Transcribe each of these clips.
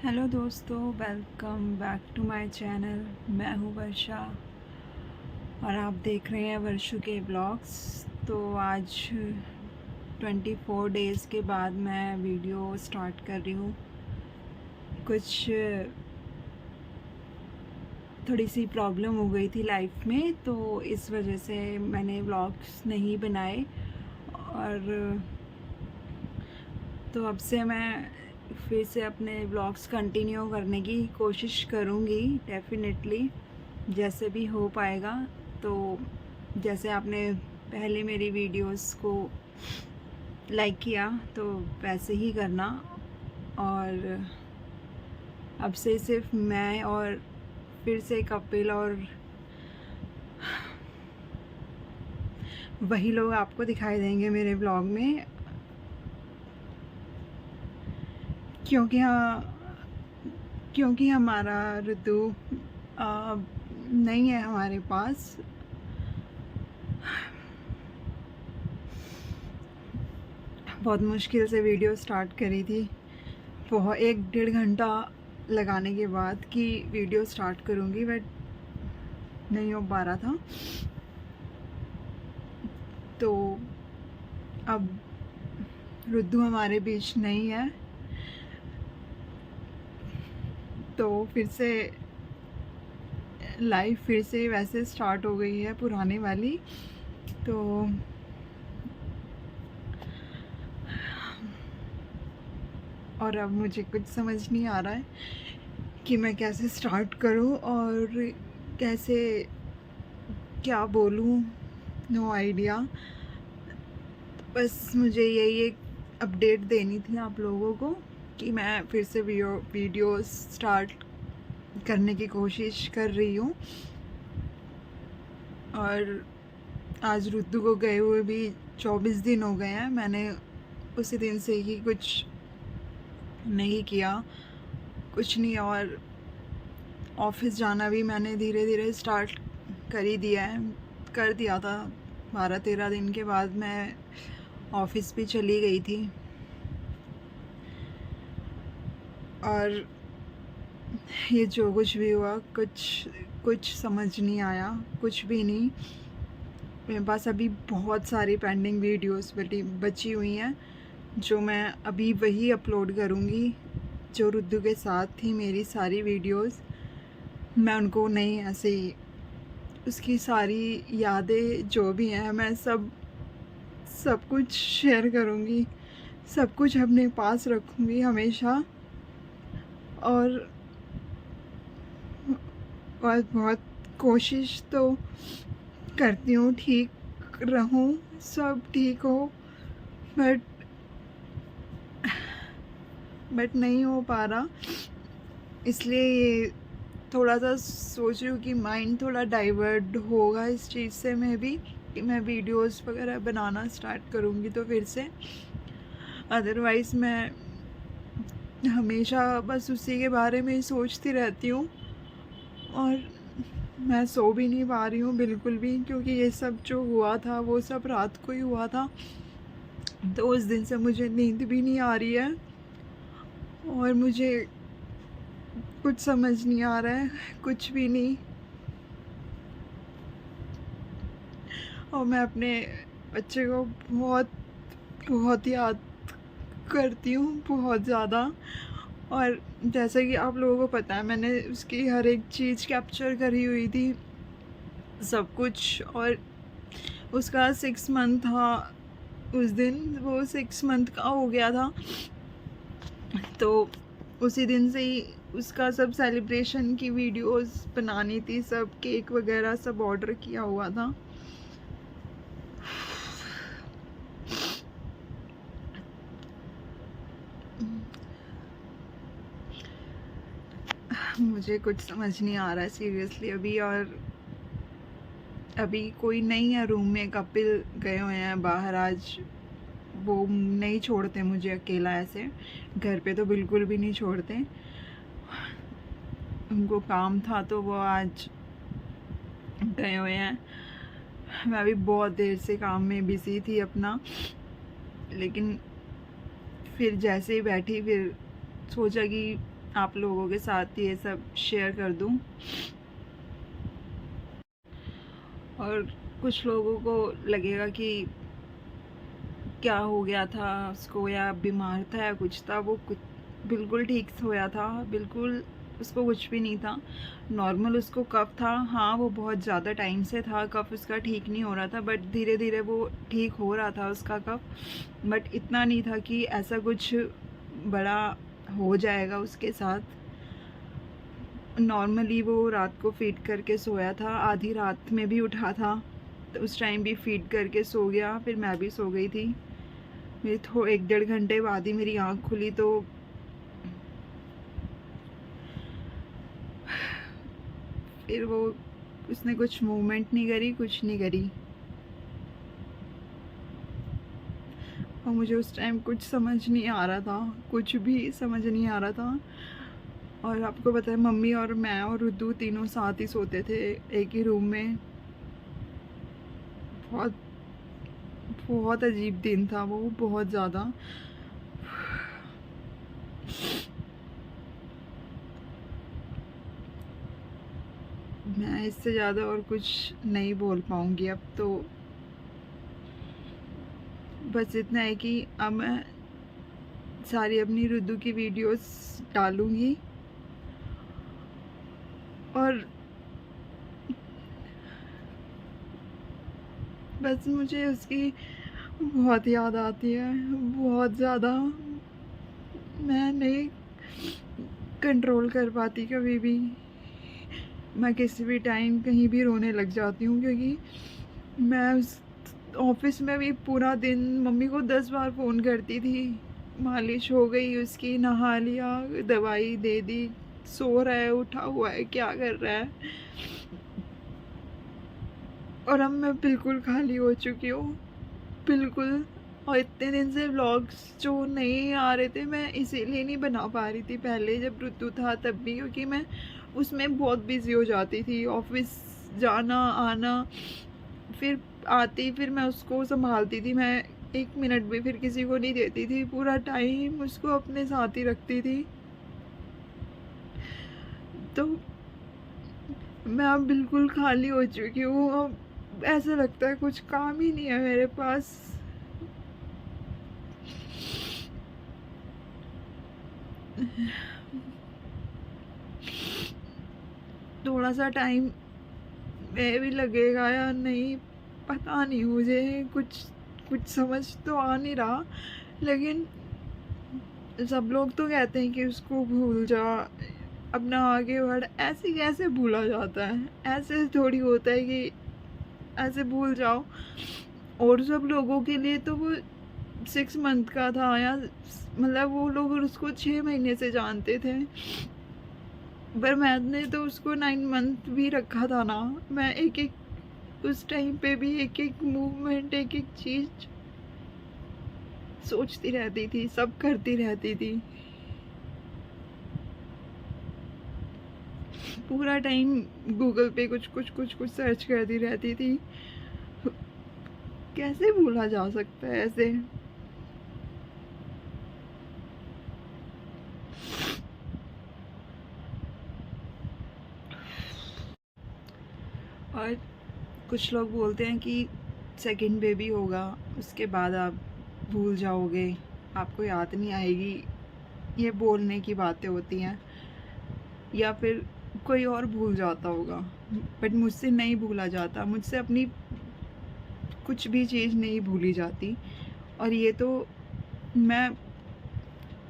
Hello दोस्तों, welcome back to my channel. मैं हूँ वर्षा और आप देख रहे हैं वर्षु के ब्लॉग्स। तो आज 24 डेज़ के बाद मैं वीडियो स्टार्ट कर रही हूँ। कुछ थोड़ी सी प्रॉब्लम हो गई थी लाइफ में, तो इस वजह से मैंने व्लॉग्स नहीं बनाए। और तो अब से मैं फिर से अपने व्लॉग्स कंटिन्यू करने की कोशिश करूँगी डेफ़िनेटली, जैसे भी हो पाएगा। तो जैसे आपने पहले मेरी वीडियोस को लाइक किया तो वैसे ही करना। और अब से सिर्फ मैं और फिर से कपिल और वही लोग आपको दिखाई देंगे मेरे ब्लॉग में, क्योंकि हमारा ऋतु नहीं है हमारे पास। बहुत मुश्किल से वीडियो स्टार्ट करी थी, बहुत 1-1.5 घंटा लगाने के बाद कि वीडियो स्टार्ट करूँगी, बट नहीं हो पा रहा था। तो अब रुद्धू हमारे बीच नहीं है, तो फिर से लाइफ फिर से वैसे स्टार्ट हो गई है पुराने वाली। तो और अब मुझे कुछ समझ नहीं आ रहा है कि मैं कैसे स्टार्ट करूं और कैसे क्या बोलूं। No idea. बस मुझे यही एक अपडेट देनी थी आप लोगों को कि मैं फिर से वीडियो स्टार्ट करने की कोशिश कर रही हूँ। और आज रुद्दू को गए हुए भी 24 दिन हो गए हैं। मैंने उसी दिन से ही कुछ नहीं किया, कुछ नहीं। और ऑफिस जाना भी मैंने धीरे धीरे स्टार्ट कर ही दिया है, कर दिया था। 12-13 दिन के बाद मैं ऑफिस भी चली गई थी। और ये जो कुछ भी हुआ, कुछ समझ नहीं आया, कुछ भी नहीं। मेरे पास अभी बहुत सारी पेंडिंग वीडियोस बची हुई हैं, जो मैं अभी वही अपलोड करूँगी। जो रुद्धू के साथ थी मेरी सारी वीडियोस, मैं उनको नहीं ऐसे ही, उसकी सारी यादें जो भी हैं मैं सब कुछ शेयर करूँगी, सब कुछ अपने पास रखूँगी हमेशा। और बहुत कोशिश तो करती हूँ ठीक रहूँ, सब ठीक हो, बट नहीं हो पा रहा। इसलिए ये थोड़ा सा सोच रही हूँ कि माइंड थोड़ा डाइवर्ट होगा इस चीज़ से, मैं भी कि मैं वीडियोस वगैरह बनाना स्टार्ट करूँगी तो फिर से। अदरवाइज़ मैं हमेशा बस उसी के बारे में ही सोचती रहती हूँ और मैं सो भी नहीं पा रही हूँ बिल्कुल भी, क्योंकि ये सब जो हुआ था वो सब रात को ही हुआ था। तो उस दिन से मुझे नींद भी नहीं आ रही है और मुझे कुछ समझ नहीं आ रहा है, कुछ भी नहीं। और मैं अपने बच्चे को बहुत बहुत याद करती हूँ, बहुत ज़्यादा। और जैसा कि आप लोगों को पता है, मैंने उसकी हर एक चीज़ कैप्चर करी हुई थी, सब कुछ। और उसका 6 मंथ था उस दिन, वो 6 मंथ का हो गया था। तो उसी दिन से ही उसका सब सेलिब्रेशन की वीडियोस बनानी थी, सब केक वगैरह सब ऑर्डर किया हुआ था। मुझे कुछ समझ नहीं आ रहा है सीरियसली अभी। और अभी कोई नहीं है रूम में, कपिल गए हुए हैं बाहर आज। वो नहीं छोड़ते मुझे अकेला ऐसे, घर पे तो बिल्कुल भी नहीं छोड़ते। उनको काम था तो वो आज गए हुए हैं। मैं अभी बहुत देर से काम में बिज़ी थी अपना, लेकिन फिर जैसे ही बैठी फिर सोचा कि आप लोगों के साथ ये सब शेयर कर दूं। और कुछ लोगों को लगेगा कि क्या हो गया था उसको, या बीमार था या कुछ था। वो कुछ बिल्कुल ठीक सोया था, बिल्कुल उसको कुछ भी नहीं था। नॉर्मल उसको कफ था, हाँ वो बहुत ज़्यादा टाइम से था कफ उसका ठीक नहीं हो रहा था, बट धीरे धीरे वो ठीक हो रहा था उसका कफ। बट इतना नहीं था कि ऐसा कुछ बड़ा हो जाएगा उसके साथ। नॉर्मली वो रात को फीड करके सोया था, आधी रात में भी उठा था, तो उस टाइम भी फीड करके सो गया। फिर मैं भी सो गई थी। मेरी 1-1.5 घंटे बाद ही मेरी आँख खुली, तो फिर वो उसने कुछ मूवमेंट नहीं करी, कुछ नहीं करी। और मुझे उस टाइम कुछ समझ नहीं आ रहा था, कुछ भी समझ नहीं आ रहा था। और आपको पता है मम्मी और मैं और रुद्दू तीनों साथ ही सोते थे एक ही रूम में। बहुत बहुत अजीब दिन था वो, बहुत ज़्यादा। मैं इससे ज़्यादा और कुछ नहीं बोल पाऊँगी अब तो। बस इतना है कि अब मैं सारी अपनी रुद्दू की वीडियोस डालूँगी। और बस मुझे उसकी बहुत याद आती है, बहुत ज़्यादा। मैं नहीं कंट्रोल कर पाती कभी भी। मैं किसी भी टाइम कहीं भी रोने लग जाती हूँ, क्योंकि मैं उस ऑफिस में भी पूरा दिन मम्मी को 10 बार फ़ोन करती थी। मालिश हो गई उसकी, नहा लिया, दवाई दे दी, सो रहा है, उठा हुआ है, क्या कर रहा है। और अब मैं बिल्कुल खाली हो चुकी हूँ, बिल्कुल। और इतने दिन से व्लॉग्स जो नहीं आ रहे थे, मैं इसीलिए नहीं बना पा रही थी पहले जब ऋतु था तब भी, क्योंकि मैं उसमें बहुत बिजी हो जाती थी। ऑफिस जाना आना, फिर आती, फिर मैं उसको संभालती थी। मैं 1 मिनट भी फिर किसी को नहीं देती थी, पूरा टाइम उसको अपने साथ ही रखती थी। तो मैं अब बिल्कुल खाली हो चुकी हूँ। अब ऐसा लगता है कुछ काम ही नहीं है मेरे पास। थोड़ा सा टाइम में भी लगेगा या नहीं पता नहीं, मुझे कुछ कुछ समझ तो आ नहीं रहा। लेकिन सब लोग तो कहते हैं कि उसको भूल जा, अपना आगे बढ़। ऐसे कैसे भूला जाता है? ऐसे थोड़ी होता है कि ऐसे भूल जाओ। और सब लोगों के लिए तो वो 6 मंथ का था, या मतलब वो लोग उसको 6 महीने से जानते थे, पर मैंने तो उसको 9 मंथ भी रखा था ना। मैं एक एक उस टाइम पे भी एक एक मूवमेंट, एक एक चीज सोचती रहती थी, सब करती रहती थी। पूरा टाइम गूगल पे कुछ कुछ कुछ कुछ सर्च करती रहती थी। कैसे भूला जा सकता है ऐसे? और कुछ लोग बोलते हैं कि सेकंड बेबी होगा उसके बाद आप भूल जाओगे, आपको याद नहीं आएगी। ये बोलने की बातें होती हैं, या फिर कोई और भूल जाता होगा, बट मुझसे नहीं भूला जाता। मुझसे अपनी कुछ भी चीज़ नहीं भूली जाती। और ये तो मैं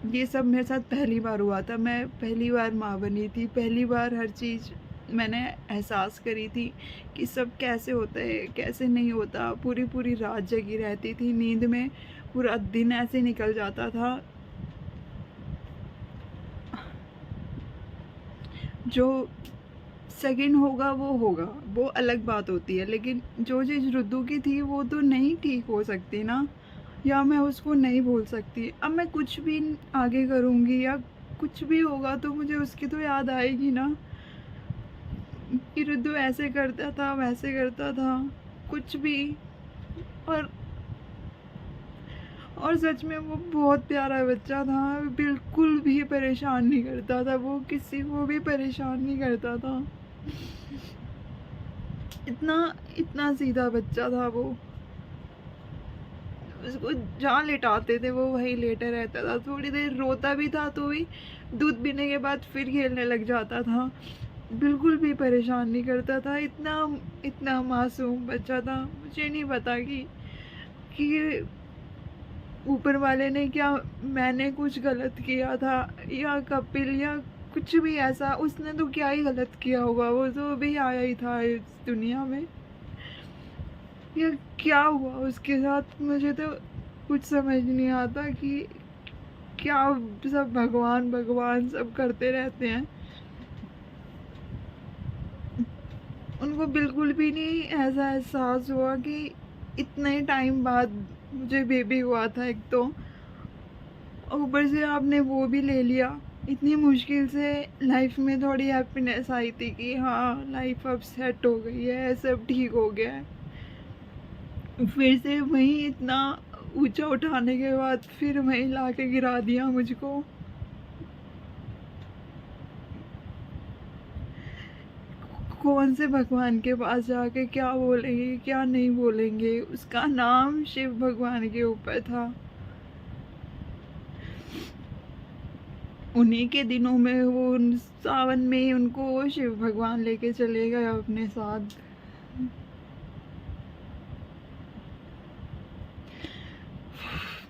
ये सब मेरे साथ पहली बार हुआ था। मैं पहली बार माँ बनी थी, पहली बार हर चीज़ मैंने एहसास करी थी कि सब कैसे होता है, कैसे नहीं होता। पूरी पूरी रात जगी रहती थी नींद में, पूरा दिन ऐसे निकल जाता था। जो सेकंड होगा वो होगा, वो अलग बात होती है, लेकिन जो चीज़ रुद्दू की थी वो तो नहीं ठीक हो सकती ना, या मैं उसको नहीं भूल सकती। अब मैं कुछ भी आगे करूँगी या कुछ भी होगा तो मुझे उसकी तो याद आएगी ना, कि रुद्दू ऐसे करता था, वैसे करता था, कुछ भी। और और सच में वो बहुत प्यारा बच्चा था, बिल्कुल भी परेशान नहीं करता था, वो किसी को भी परेशान नहीं करता था। इतना इतना सीधा बच्चा था वो। उसको जहाँ लेटाते थे वो वहीं लेटा रहता था, थोड़ी देर रोता भी था तो भी दूध पीने के बाद फिर खेलने लग जाता था, बिल्कुल भी परेशान नहीं करता था। इतना इतना मासूम बच्चा था। मुझे नहीं पता कि ऊपर वाले ने क्या, मैंने कुछ गलत किया था या कपिल या कुछ भी ऐसा, उसने तो क्या ही गलत किया होगा, वो तो अभी आया ही था इस दुनिया में, या क्या हुआ उसके साथ। मुझे तो कुछ समझ नहीं आता कि क्या सब भगवान भगवान सब करते रहते हैं। उनको बिल्कुल भी नहीं ऐसा एहसास हुआ कि इतने टाइम बाद मुझे बेबी हुआ था एक तो, ऊपर से आपने वो भी ले लिया। इतनी मुश्किल से लाइफ में थोड़ी हैप्पीनेस आई थी कि हाँ लाइफ अब सेट हो गई है, सब ठीक हो गया है, फिर से वहीं इतना ऊंचा उठाने के बाद फिर वहीं ला के गिरा दिया मुझको। कौन से भगवान के पास जाके क्या बोलेंगे क्या नहीं बोलेंगे, उसका नाम शिव भगवान के ऊपर था। उन्हीं के दिनों में वो सावन में उनको शिव भगवान लेके चले गए अपने साथ।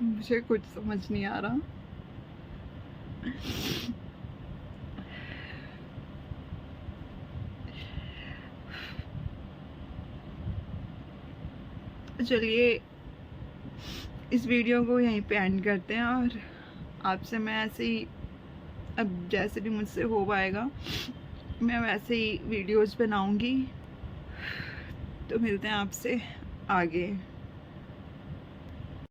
मुझे कुछ समझ नहीं आ रहा। चलिए इस वीडियो को यहीं पे एंड करते हैं, और आपसे मैं ऐसे ही अब जैसे भी मुझसे हो पाएगा मैं वैसे ही वीडियोस बनाऊंगी। तो मिलते हैं आपसे आगे।